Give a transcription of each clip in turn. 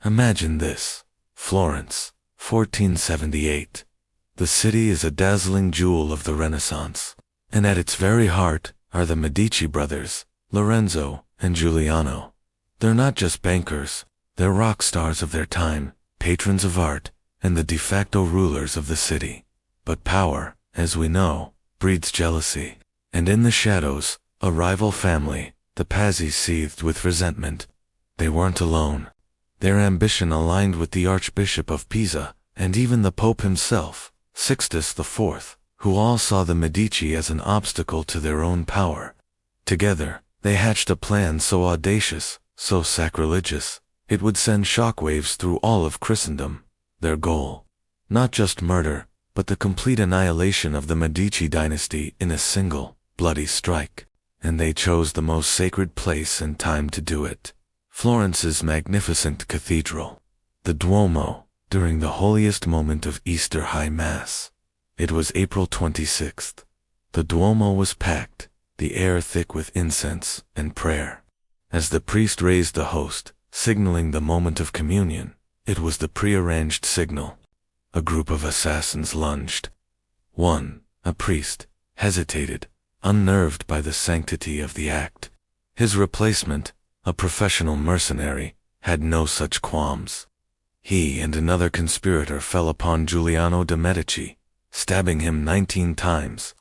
Imagine this. Florence, 1478. The city is a dazzling jewel of the Renaissance, and at its very heart are the Medici brothers, Lorenzo and Giuliano. They're not just bankers, they're rock stars of their time, patrons of art, and the de facto rulers of the city. But power, as we know, breeds jealousy, and in the shadows, a rival family, the Pazzi, seethed with resentment. They weren't alone. Their ambition aligned with the Archbishop of Pisa, and even the Pope himself, Sixtus IV, who all saw the Medici as an obstacle to their own power. Together, they hatched a plan so audacious, so sacrilegious, it would send shockwaves through all of Christendom. Their goal, not just murder, but the complete annihilation of the Medici dynasty in a single, bloody strike. And they chose the most sacred place and time to do it. Florence's magnificent cathedral, the Duomo, during the holiest moment of Easter High Mass. It was April 26th. The Duomo was packed, the air thick with incense and prayer. As the priest raised the host, signaling the moment of communion, it was the prearranged signal. A group of assassins lunged. One, a priest, hesitated, unnerved by the sanctity of the act. His replacement, a professional mercenary, had no such qualms. He and another conspirator fell upon Giuliano de' Medici, stabbing him 19 times.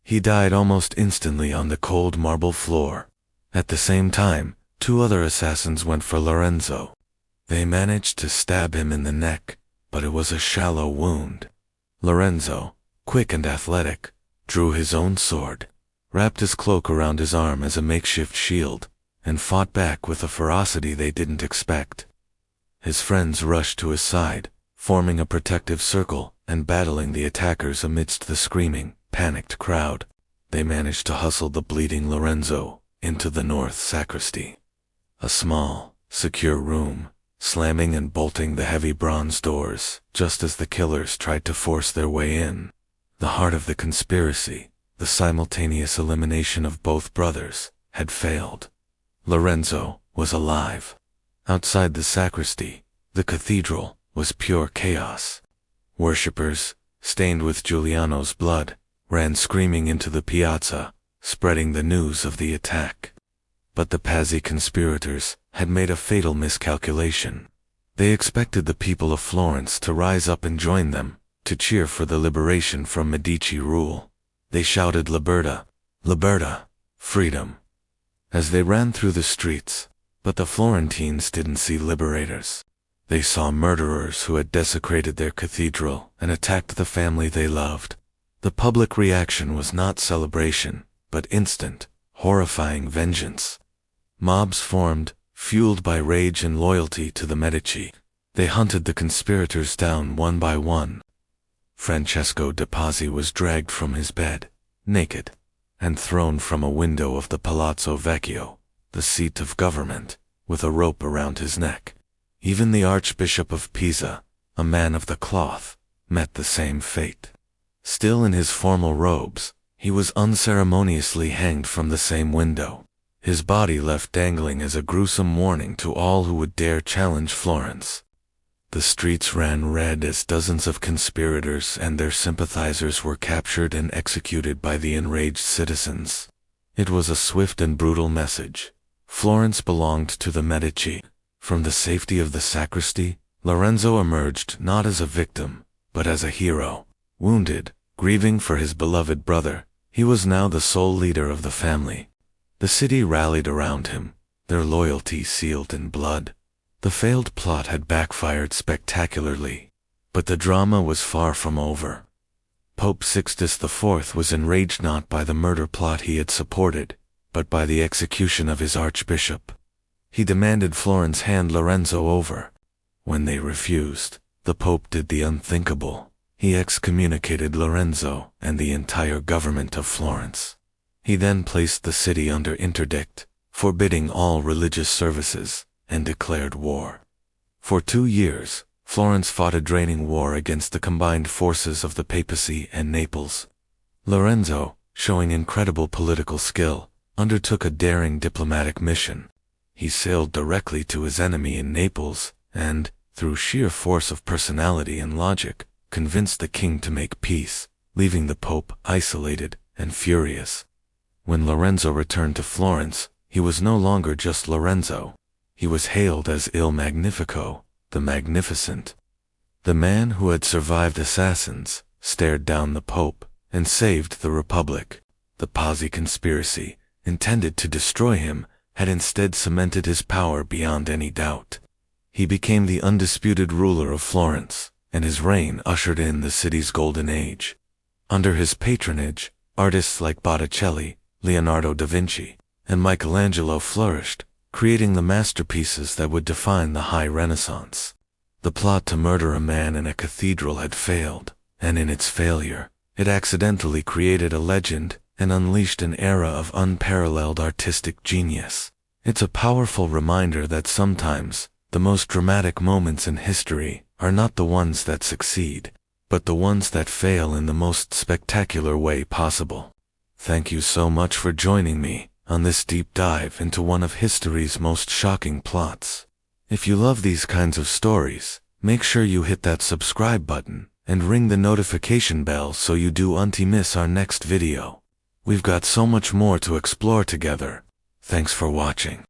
He died almost instantly on the cold marble floor. At the same time, 2 other assassins went for Lorenzo. They managed to stab him in the neck, but it was a shallow wound. Lorenzo, quick and athletic, drew his own sword, wrapped his cloak around his arm as a makeshift shield, and fought back with a ferocity they didn't expect. His friends rushed to his side, forming a protective circle and battling the attackers amidst the screaming, panicked crowd. They managed to hustle the bleeding Lorenzo into the north sacristy. A small, secure room, slamming and bolting the heavy bronze doors just as the killers tried to force their way in. The heart of the conspiracy, the simultaneous elimination of both brothers, had failed. Lorenzo was alive. Outside the sacristy, the cathedral, was pure chaos. Worshippers, stained with Giuliano's blood, ran screaming into the piazza, spreading the news of the attack. But the Pazzi conspirators had made a fatal miscalculation. They expected the people of Florence to rise up and join them, to cheer for the liberation from Medici rule. They shouted "Libertà, Libertà, freedom," as they ran through the streets, but the Florentines didn't see liberators. They saw murderers who had desecrated their cathedral and attacked the family they loved. The public reaction was not celebration, but instant, horrifying vengeance. Mobs formed, fueled by rage and loyalty to the Medici. They hunted the conspirators down one by one. Francesco de' Pazzi was dragged from his bed, naked, and thrown from a window of the Palazzo Vecchio, the seat of government, with a rope around his neck. Even the Archbishop of Pisa, a man of the cloth, met the same fate. Still in his formal robes, he was unceremoniously hanged from the same window, his body left dangling as a gruesome warning to all who would dare challenge Florence. The streets ran red as dozens of conspirators and their sympathizers were captured and executed by the enraged citizens. It was a swift and brutal message. Florence belonged to the Medici. From the safety of the sacristy, Lorenzo emerged not as a victim, but as a hero. Wounded, grieving for his beloved brother, he was now the sole leader of the family. The city rallied around him, their loyalty sealed in blood. The failed plot had backfired spectacularly, but the drama was far from over. Pope Sixtus IV was enraged not by the murder plot he had supported, but by the execution of his archbishop. He demanded Florence hand Lorenzo over. When they refused, the Pope did the unthinkable. He excommunicated Lorenzo and the entire government of Florence. He then placed the city under interdict, forbidding all religious services, and declared war. For 2 years, Florence fought a draining war against the combined forces of the papacy and Naples. Lorenzo, showing incredible political skill, undertook a daring diplomatic mission. He sailed directly to his enemy in Naples, and, through sheer force of personality and logic, convinced the king to make peace, leaving the Pope isolated and furious. When Lorenzo returned to Florence, he was no longer just Lorenzo. He was hailed as Il Magnifico, the Magnificent. The man who had survived assassins, stared down the Pope, and saved the Republic. The Pazzi Conspiracy, intended to destroy him, had instead cemented his power beyond any doubt. He became the undisputed ruler of Florence, and his reign ushered in the city's golden age. Under his patronage, artists like Botticelli, Leonardo da Vinci, and Michelangelo flourished, creating the masterpieces that would define the High Renaissance. The plot to murder a man in a cathedral had failed, and in its failure, it accidentally created a legend and unleashed an era of unparalleled artistic genius. It's a powerful reminder that sometimes, the most dramatic moments in history are not the ones that succeed, but the ones that fail in the most spectacular way possible. Thank you so much for joining me on this deep dive into one of history's most shocking plots. If you love these kinds of stories, make sure you hit that subscribe button and ring the notification bell so you don't miss our next video. We've got so much more to explore together. Thanks for watching.